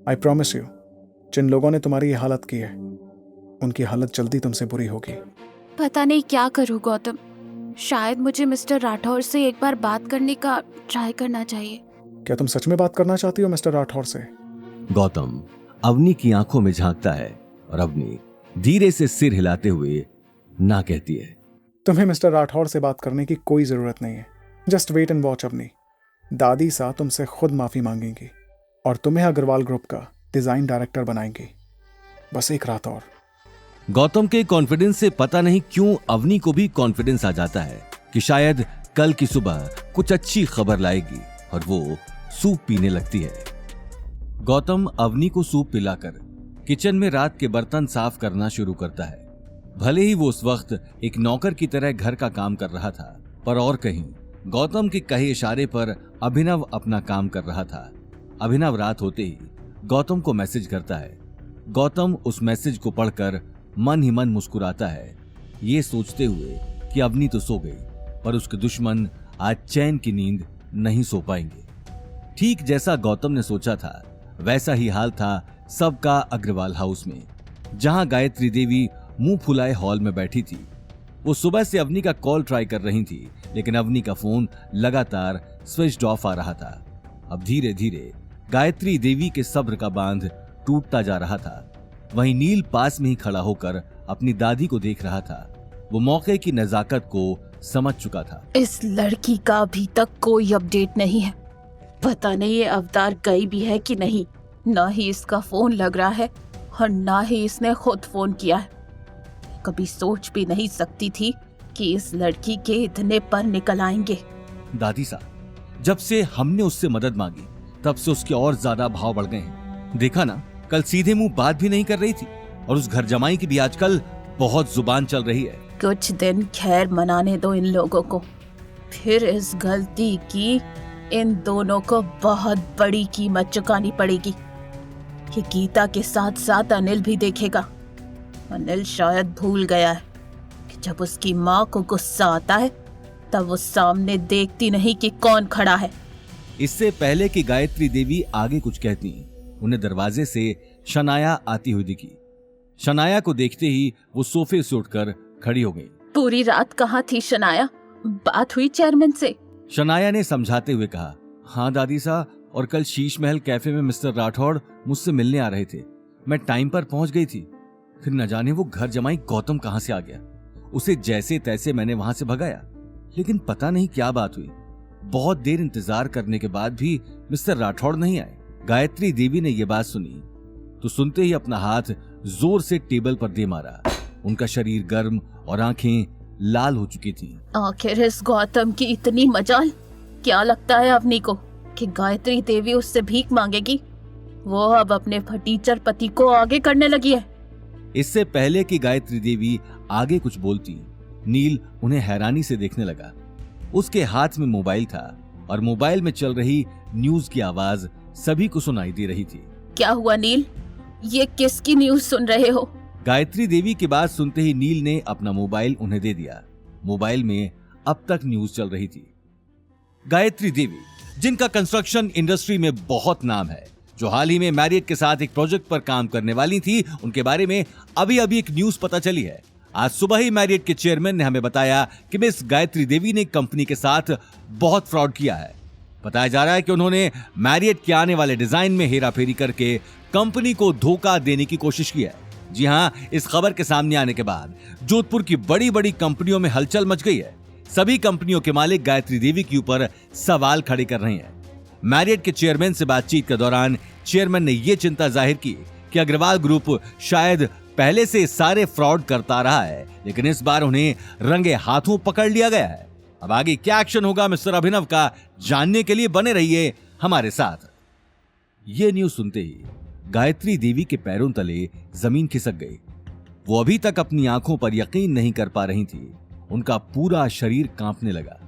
I promise you, जिन लोगों ने तुम्हारी ये हालत की है उनकी हालत जल्दी तुमसे बुरी होगी। पता नहीं क्या करूँ गौतम, शायद मुझे मिस्टर राठौर से एक बार बात करने का ट्राई करना चाहिए। क्या तुम सच में बात करना चाहती हो मिस्टर राठौर से? गौतम अवनी की आंखों में झांकता है और अवनी धीरे से सिर हिलाते हुए ना कहती है। तुम्हें मिस्टर राठौर से बात करने की कोई जरूरत नहीं है। Just wait and watch Avni. दादी सा तुमसे खुद माफी मांगेंगी और तुम्हें अग्रवाल ग्रुप का डिजाइन डायरेक्टर बनाएंगी। बस एक रात और। गौतम के कॉन्फिडेंस से पता नहीं क्यों अवनी को भी कॉन्फिडेंस आ जाता है कि शायद कल की सुबह कुछ अच्छी खबर लाएगी और वो सूप पीने लगती है। गौतम अवनी को सूप पिलाकर किचन में रात के बर्तन साफ करना शुरू करता है। भले ही वो उस वक्त एक नौकर की तरह घर का काम कर रहा था, पर और कहीं गौतम के कहे इशारे पर अभिनव अपना काम कर रहा था। अभिनव रात होते ही गौतम को मैसेज करता है। गौतम उस मैसेज को पढ़कर मन ही मन मुस्कुराता है, ये सोचते हुए कि अवनी तो सो गई, पर उसके दुश्मन आज चैन की नींद नहीं सो पाएंगे। ठीक जैसा गौतम ने सोचा था वैसा ही हाल था सबका अग्रवाल हाउस में, जहां गायत्री देवी मुंह फुलाए हॉल में बैठी थी। वो सुबह से अवनी का कॉल ट्राई कर रही थी, लेकिन अवनी का फोन लगातार स्विच्ड ऑफ आ रहा था। अब धीरे धीरे गायत्री देवी के सब्र का बांध टूटता जा रहा था। वहीं नील पास में ही खड़ा होकर अपनी दादी को देख रहा था। वो मौके की नजाकत को समझ चुका था। इस लड़की का अभी तक कोई अपडेट नहीं है। पता नहीं ये अवतार गई भी है कि नहीं। ना ही इसका फोन लग रहा है और ना ही इसने खुद फोन किया है। कभी सोच भी नहीं सकती थी कि इस लड़की के इतने पर निकल आएंगे। दादी सा, जब से हमने उससे मदद मांगी तब से उसके और ज्यादा भाव बढ़ गए हैं। देखा ना, कल सीधे मुंह बात भी नहीं कर रही थी और उस घर जमाई की भी आजकल बहुत जुबान चल रही है। कुछ दिन खैर मनाने दो इन लोगों को, फिर इस गलती की इन दोनों को बहुत बड़ी कीमत चुकानी पड़ेगी। ये गीता के साथ साथ अनिल भी देखेगा। अनिल शायद भूल गया है कि जब उसकी माँ को गुस्सा आता है तब वो सामने देखती नहीं कि कौन खड़ा है। इससे पहले कि गायत्री देवी आगे कुछ कहती, उन्हें दरवाजे से शनाया आती हुई दिखी। शनाया को देखते ही वो सोफे से उठकर खड़ी हो गई। पूरी रात कहाँ थी शनाया? बात हुई चेयरमैन से? शनाया ने समझाते हुए कहा, हाँ दादी सा, और कल शीश महल कैफे में मिस्टर राठौड़ मुझसे मिलने आ रहे थे। मैं टाइम पर पहुंच गई थी। फिर न जाने वो घर जमाई गौतम कहां से आ गया। उसे जैसे तैसे मैंने वहां से भगाया, लेकिन पता नहीं क्या बात हुई। बहुत देर इंतजार करने के बाद भी मिस्टर राठौड़ नहीं आए। गायत्री देवी ने यह बात सुनी तो सुनते ही अपना हाथ जोर से टेबल पर दे मारा। उनका शरीर गर्म और आंखें लाल हो चुकी थी। आखिर इस गौतम की इतनी मजाल। क्या लगता है अवनी को कि गायत्री देवी उससे भीख मांगेगी? वो अब अपने फटीचर पति को आगे करने लगी है। इससे पहले कि गायत्री देवी आगे कुछ बोलती, नील उन्हें हैरानी से देखने लगा। उसके हाथ में मोबाइल था और मोबाइल में चल रही न्यूज की आवाज सभी को सुनाई दे रही थी। क्या हुआ नील? ये किसकी न्यूज सुन रहे हो? गायत्री देवी की बात सुनते ही नील ने अपना मोबाइल उन्हें दे दिया। मोबाइल में अब तक न्यूज चल रही थी। गायत्री देवी, जिनका कंस्ट्रक्शन इंडस्ट्री में बहुत नाम है, जो हाल ही में मैरियट के साथ एक प्रोजेक्ट पर काम करने वाली थी, उनके बारे में अभी अभी एक न्यूज पता चली है। आज सुबह ही मैरियट के चेयरमैन ने हमें बताया कि मिस गायत्री देवी ने कंपनी के साथ बहुत फ्रॉड किया है। बताया जा रहा है कि उन्होंने मैरियट के आने वाले डिजाइन में हेराफेरी करके कंपनी को धोखा देने की कोशिश की है। जी हां, इस खबर के सामने आने के बाद जोधपुर की बड़ी बड़ी कंपनियों में हलचल मच गई है। सभी कंपनियों के मालिक गायत्री देवी के ऊपर सवाल खड़े कर रहे हैं। मैरियट के चेयरमैन से बातचीत के दौरान चेयरमैन ने यह चिंता जाहिर की कि अग्रवाल ग्रुप शायद पहले से सारे फ्रॉड करता रहा है, लेकिन इस बार उन्हें रंगे हाथों पकड़ लिया गया है। अब आगे क्या एक्शन होगा मिस्टर अभिनव का, जानने के लिए बने रहिए हमारे साथ। ये न्यूज सुनते ही गायत्री देवी के पैरों तले जमीन खिसक गई। वो अभी तक अपनी आंखों पर यकीन नहीं कर पा रही थी। उनका पूरा शरीर कांपने लगा।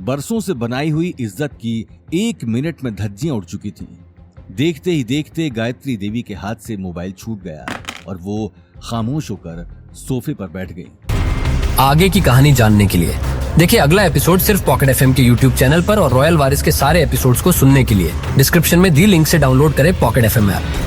बरसों से बनाई हुई इज्जत की 1 मिनट में धज्जियां उड़ चुकी थी। देखते ही देखते गायत्री देवी के हाथ से मोबाइल छूट गया और वो खामोश होकर सोफे पर बैठ गई। आगे की कहानी जानने के लिए देखिए अगला एपिसोड सिर्फ पॉकेट एफएम के यूट्यूब चैनल पर और रॉयल वारिस के सारे एपिसोड्स को सुनने के लिए डिस्क्रिप्शन में दी लिंक से डाउनलोड करें पॉकेट एफएम ऐप।